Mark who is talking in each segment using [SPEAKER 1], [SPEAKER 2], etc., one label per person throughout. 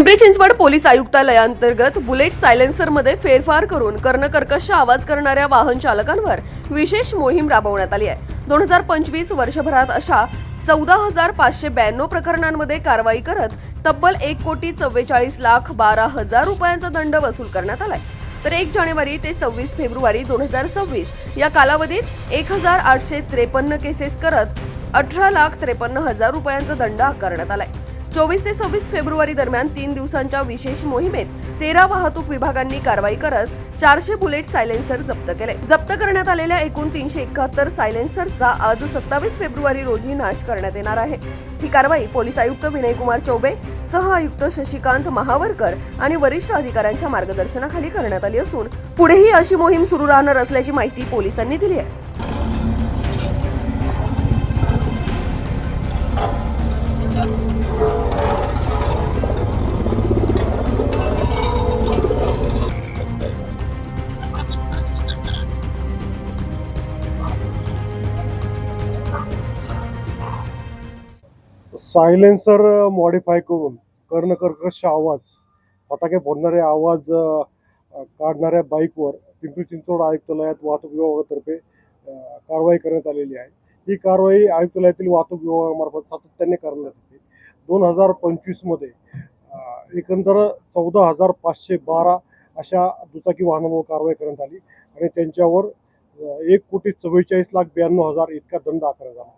[SPEAKER 1] Pimpri Chinchwad police आयुक्तालयाअंतर्गत bullet सायलेन्सरमध्ये फेरफार करून कर्णकर्कश आवाज करणाऱ्या वाहन चालकांवर विशेष मोहीम राबवण्यात आली आहे। 2025 वर्षभरात अशा 14,592 प्रकरणांमध्ये कारवाई करत तब्बल 1,44,12,000 रुपयांचा दंड वसूल करण्यात आलाय। तर 1 जानेवारी ते 26 फेब्रुवारी 2026 या कालावधीत 1,853 केसेस करत 18,53,000 रुपयांचा दंड आकारण्यात आलाय। 24 ते 26 फेब्रुवारी दरम्यान 3 दिवसांच्या विशेष मोहिमेत 13 वाहतूक विभागांनी कारवाई करत 400 बुलेट सायलेन्सर जप्त केले। जप्त करण्यात आलेल्या एकूण 371 सायलेन्सरचा आज 27 फेब्रुवारी रोजी नाश करण्यात येणार आहे। ही कारवाई पोलीस आयुक्त विनयकुमार चौबे, सह आयुक्त शशिकांत महावरकर आणि वरिष्ठ अधिकाऱ्यांच्या मार्गदर्शनाखाली करण्यात आली असून पुढेही अशी मोहीम सुरू राहणार असल्याची माहिती पोलिसांनी दिली आहे।
[SPEAKER 2] सायलेन्सर मॉडिफाय करून कर्णकर्कश आवाज, फटाके फोडणारे आवाज काढणाऱ्या बाईकवर पिंपरी चिंचवड आयुक्तालयात वाहतूक विभागातर्फे कारवाई करण्यात आलेली आहे। ही कारवाई आयुक्तालयातील वाहतूक विभागामार्फत सातत्याने करण्यात येते। 2025 मध्ये एकंदर 14,512 अशा दुचाकी वाहनांवर कारवाई करण्यात आली आणि त्यांच्यावर 1,44,92,000 इतका दंड आकारण्यात आला।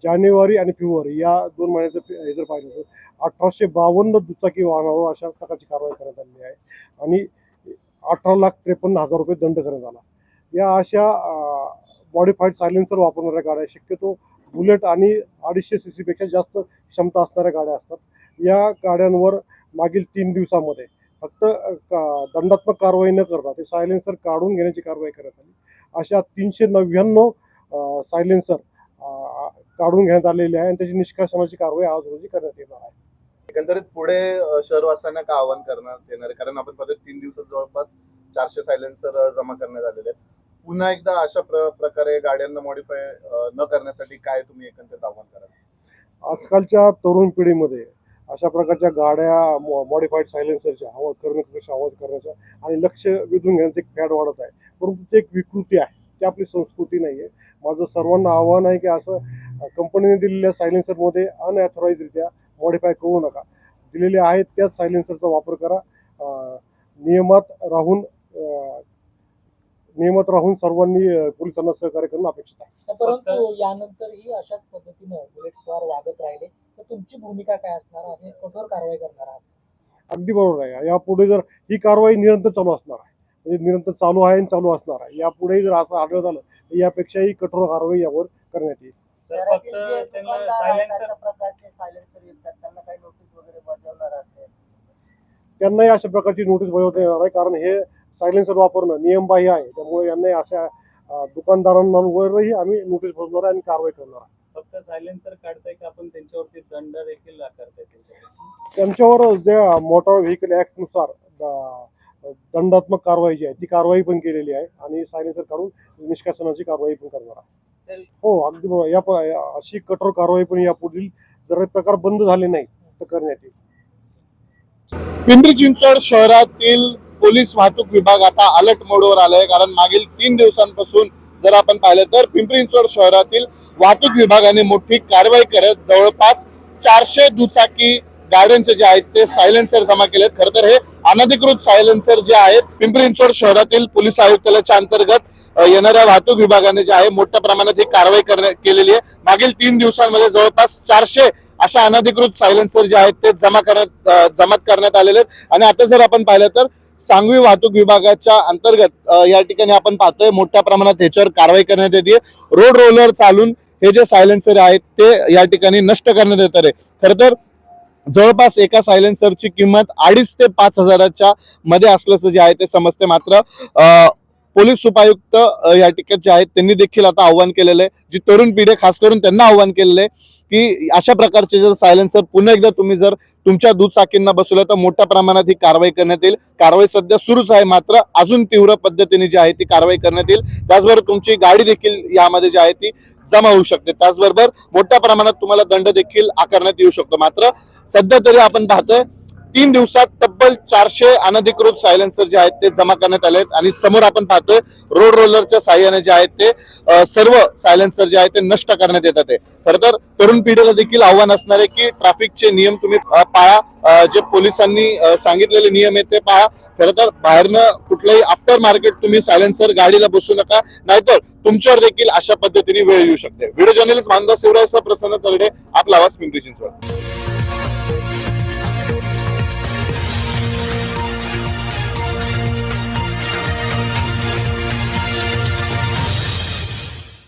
[SPEAKER 2] जानेवारी आणि फेब्रुवारी या 2 महिन्याचं हे जर पाहिलं तर 1,852 दुचाकी वाहनावर अशा प्रकारची कारवाई करण्यात आलेली आहे आणि 18,53,000 रुपये दंड करण्यात आला। या अशा मॉडिफाईड सायलेन्सर वापरणाऱ्या गाड्या शक्यतो बुलेट आणि 250 cc पेक्षा जास्त क्षमता असणाऱ्या गाड्या असतात। या गाड्यांवर मागील 3 दिवसामध्ये फक्त दंडात्मक कारवाई न करता ते सायलेन्सर काढून घेण्याची कारवाई करण्यात आली। अशा 399 सायलेन्सर काढून घेण्यात आलेली आहे आणि त्याची निष्कासनाची कारवाई आज रोजी करण्यात येणार आहे।
[SPEAKER 3] एकंदरीत पुढे शहरवासियांना काय आवाहन करण्यात येणार आहे, कारण आपण पाहतो 3 दिवसात जवळपास 400 सायलेन्सर जमा करण्यात आलेले आहेत। पुन्हा एकदा अशा प्रकारे गाड्यांना मॉडिफाय न करण्यासाठी काय तुम्ही एकंदरीत आवाहन कराल?
[SPEAKER 2] आजकालच्या तरुण पिढीमध्ये अशा प्रकारच्या गाड्या मॉडिफाईड सायलेन्सरच्या आवाज कर्णकर्कश आवाज करण्याच्या आणि लक्ष वेधून घेण्याचं एक फॅड वाढत आहे, परंतु ते एक विकृती आहे, ती आपली संस्कृती नाही आहे। माझं सर्वांना आव्हान आहे की असं कंपनीने दिलेल्या सायलेन्सरमध्ये अनऑथराइजरित्या मॉडिफाय करू नका। दिलेले आहेत त्याच सायलेन्सरचा वापर करा। नियमात राहून सर्वांनी पोलिसांना सहकार्य करणं अपेक्षित आहे।
[SPEAKER 4] परंतु यानंतरही अशाच पद्धतीने बुलेट स्वार वागत राहिले तर तुमची भूमिका काय असणार आहे? कठोर कारवाई करणार आहात?
[SPEAKER 2] अगदी बरोबर आहे। यापुढे जर ही कारवाई निरंतर चालू असणार आहे, म्हणजे निरंतर चालू आहे आणि चालू असणार आहे। यापुढे जर असं आढळत आलं तर यापेक्षाही कठोर कारवाई यावर करण्यात येईल। त्यांनाही अशा प्रकारची नोटीस बजावता येणार आहे, कारण हे सायलेन्सर वापरणं नियमबाह्य आहे। त्यामुळे यांनाही अशा दुकानदारांवरही आम्ही नोटीस बजावणार आहे आणि कारवाई करणार आहे।
[SPEAKER 5] फक्त सायलेन्सर काढताय की आपण त्यांच्यावरती दंड देखील आकारताय?
[SPEAKER 2] त्यांच्यावर ज्या मोटार व्हेकल ॲक्टनुसार दंडात्मक कारवाई जी आहे ती कारवाई पण केलेली आहे आणि सायलेन्सर काढून निष्कासनाची कारवाई पण करणार आहे। हो, अगदी बरोबर। अशी कठोर कारवाई पण यापुढील जर प्रकार बंद झाले नाही तर करण्यात येईल।
[SPEAKER 3] पिंपरी चिंचवड शहरातील पोलीस वाहतूक विभाग आता अलर्ट मोडवर आलाय, कारण मागील 3 दिवसांपासून जर आपण पाहिलं तर पिंपरी चिंचवड शहरातील वाहतूक विभागाने मोठी कारवाई करत जवळपास 400 दुचाकी गाड्यांचे जे आहेत ते सायलेन्सर जमा केलेत। खरं तर हे अनधिकृत सायलेन्सर जे आहेत पिंपरी चिंचवड शहरातील पोलीस आयुक्तालयाच्या अंतर्गत येणाऱ्या वाहतूक विभागाने जे आहे मोठ्या प्रमाणात ही कारवाई केलेली आहे। मागील 3 दिवसांमध्ये जवळपास 400 अशा अनधिकृत सायलेन्सर जे आहेत ते जमा करण्यात आलेले आहेत। आणि आता जर आपण पाहिलं तर सांगवी वाहतूक विभागाच्या अंतर्गत या ठिकाणी आपण पाहतोय मोठ्या प्रमाणात ह्याच्यावर कारवाई करण्यात येते। रोड रोलर चालून हे जे सायलेन्सर आहेत ते या ठिकाणी नष्ट करण्यात येत आहे। खरं तर जवळपास एका सायलेन्सरची किंमत 2,500 ते 5,000च्या मध्ये असल्याचं जे आहे ते समजते। मात्र पोलीस उपायुक्त या ठिकाणी जे आहेत त्यांनी देखील आता आव्हान केलेलं आहे, जी तरुण पिढी खास करून त्यांना आव्हान केलेलं आहे की अशा प्रकारचे जर सायलेन्सर पुन्हा एकदा तुम्ही जर तुमच्या दुचाकींना बसवलं तर मोठ्या प्रमाणात ही कारवाई करण्यात येईल। कारवाई सध्या सुरूच आहे, मात्र अजून तीव्र पद्धतीने जी आहे ती कारवाई करण्यात येईल। त्याचबरोबर तुमची गाडी देखील यामध्ये जी आहे ती जमा होऊ शकते। त्याचबरोबर मोठ्या प्रमाणात तुम्हाला दंड देखील आकारण्यात येऊ शकतो। मात्र सध्या तरी आपण पाहतोय 3 दिवसात तब्बल 400 अनधिकृत सायलेन्सर जे आहेत ते जमा करण्यात आले आहेत आणि समोर आपण पाहतोय रोड रोलरच्या साह्याने जे आहेत ते सर्व सायलेन्सर जे आहेत ते नष्ट करण्यात येतात आहे. खरं तर तरुण पिढीला देखील आव्हान असणार आहे की ट्रॅफिकचे नियम तुम्ही पाळा, जे पोलिसांनी सांगितलेले नियम आहेत ते पाळा. खरं तर बाहेरनं कुठलंही आफ्टर मार्केट तुम्ही सायलेन्सर गाडीला बसू नका, नाहीतर तुमच्यावर देखील अशा पद्धतीने वेळ येऊ शकते. व्हिडिओ जर्नलिस्ट मानदास शिवरायसह प्रसन्न तरडे, आपला आवाज पिंपरी चिंचवड.